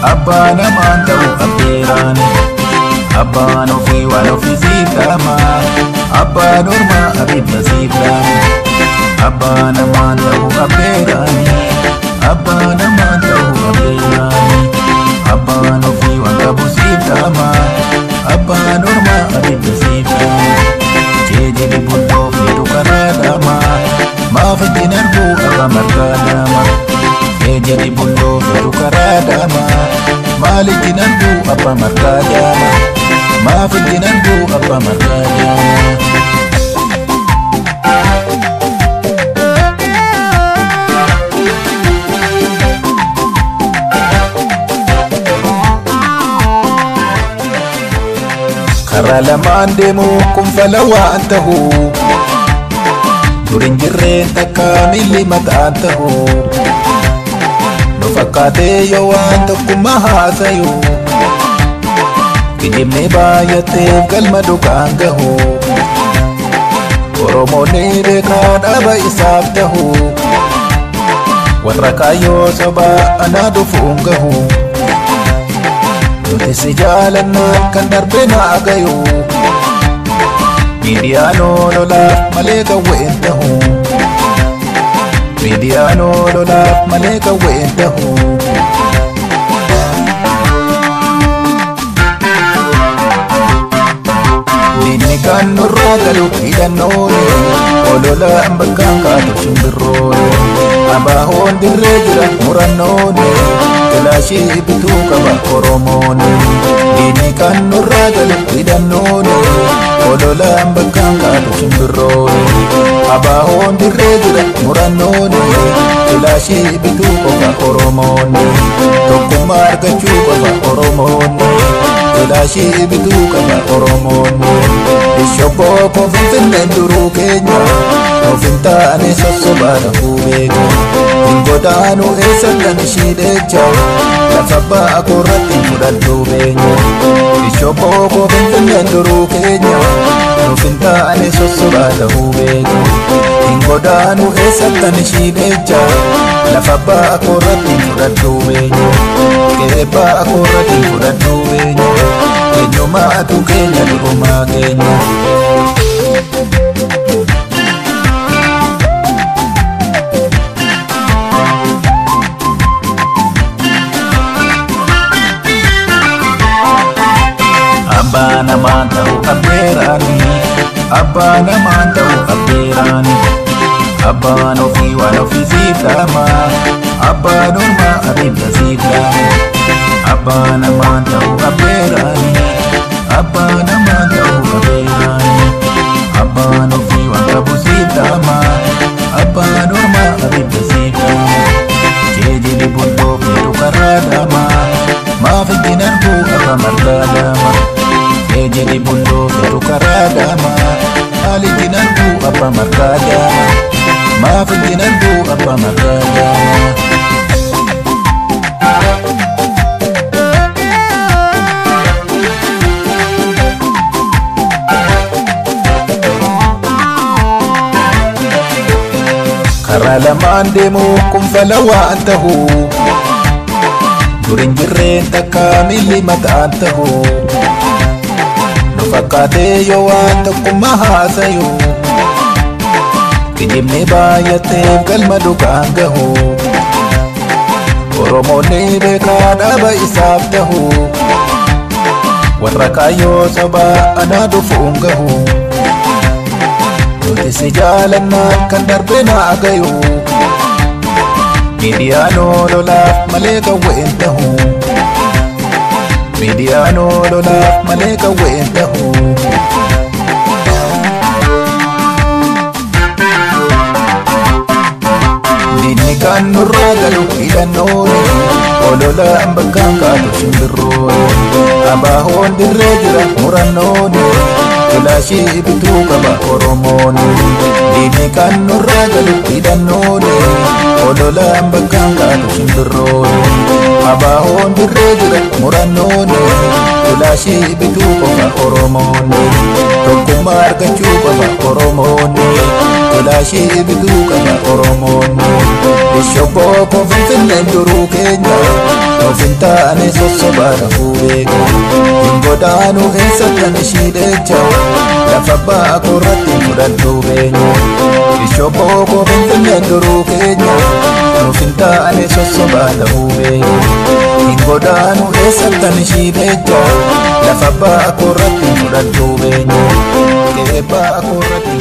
Abbaan amaan ta'uu abbeeraan abbaan ofii waan ofii siif dhama abbaan ormaa abidda siif dhama abbaan amaan ta'uu abbeeraan abbaan amaan ta'uu abbeeraan abbaan ofii waan qabu siif dhama abbaan ormaa abidda siif dhama jeejjii buddoo fedhu karaa dhama maaf ittiin arguu abbaa margaa dhama jeejjii buddoo fedhu karaa dhama maal ittiin arguu abbaa margaa dhama maaf ittiin arguu abbaa margaa dhama. Karaa lamaan deemu kun fala waan ta'u durin jirreen takka miilli mataan ta'u nu fakkaatee yoo waan tokkummaa haasayu kijibnee baay'atteef galma dhugaan gahu Oromoonni beekaa dhaaba isaaf tahu warra kaayyoo sobaa anaa dhufuun gahu nuti si jaalannaa kan darbe naa gayu miidiyaan ololaaf malee gawween tahu miidiyaan ololaaf malee gawween tahu diinni kan nurraa galu hidhannooni ololaan bakkaan kaatu shimbirrooni abaahoon dirree jira murannooni Kilaashii bituu qaba Oromooni diinni kan nurraa galu hidhannooni ololaan bakkaan kaatu shimbirrooni abaahoon dirree jira murannooni kilaashii bituu qofa Oromooni tokkummaa argachuu qofa Oromooni kilaashii bituu qaba Oromooni Ishobboo koo Finfinneen duruu keenya of hin taane sossobaadha hubeeka hin godaanu eessattan ishii dheecha lafa ba'a korratti fudhadhu beenya Ishobboo koo Finfinneen duruu keenya of hin taane sossobaadha hubeeka hin godaanu eessattan ishii dheecha lafa ba'a korratti fudhadhu beenya qe'ee ba'a korratti fudhadhu beenya eenyumaatu keenya durumaa keenya. Abbaan amaan ta'uu abbeeraani abbaan amaan ta'uu abbeeraani abbaan ofii waan ofii siif dhama abbaan ormaa abidda siif dhama abbaan amaan ta'uu abbeeraani abbaan amaan ta'uu abbeeraani abbaan ofii waan qabu siif dhama abbaan ormaa abidda siif dhama jeejjii buddoo fedhu karaa dhama maaf ittiin arguu abbaa margaa dhama jeejjii buddoo fedhu karaa dhama maal ittiin arguu abbaa margaa dhama maaf ittiin arguu abbaa margaa dhama. Karaa lamaan deemu kun fala waan ta'u durin jirreen takka miilli mataan ta'u nu fakkaatee yoo waan tokkummaa haasayu kijibnee baay'atteef galma dhugaan gahu Oromoonni beekaa dhaaba isaaf tahu warra kaayyoo sobaa anaa dhufuun gahu nuti si jaalannaa kan darbe naa gayu miidiyaan ololaaf malee gawween tahu miidiyaan ololaaf malee gawween tahu diinni kan nurraa galu hidhannooni ololaan bakkaan kaatu shimbirrooni abaahoon dirree jira murannooni kilaashii bituu qaba Oromooni diinni kan nurraa galu hidhannooni ololaan bakkaan kaatu shimbirrooni abaahoon dirree jira murannooni kilaashii bituu qofa Oromooni tokkummaa argachuu qofa Oromooni kilaashii bituu qaba Oromooni Ishobboo koo Finfinneen duruu keenya nuuf hin taane sossobaa rafuu beeku. Hin godaanu eessattan ishii deecha lafa abbaa koorratti fudhadhuu beenya. Ishoboo koo Finfinneen duruu keenya nuuf hin taane sossobaa rafuu beeku. Hin godaanu eessattan ishii deecha lafa abbaa koorratti fudhadhuu beenya. Abbaa koorratti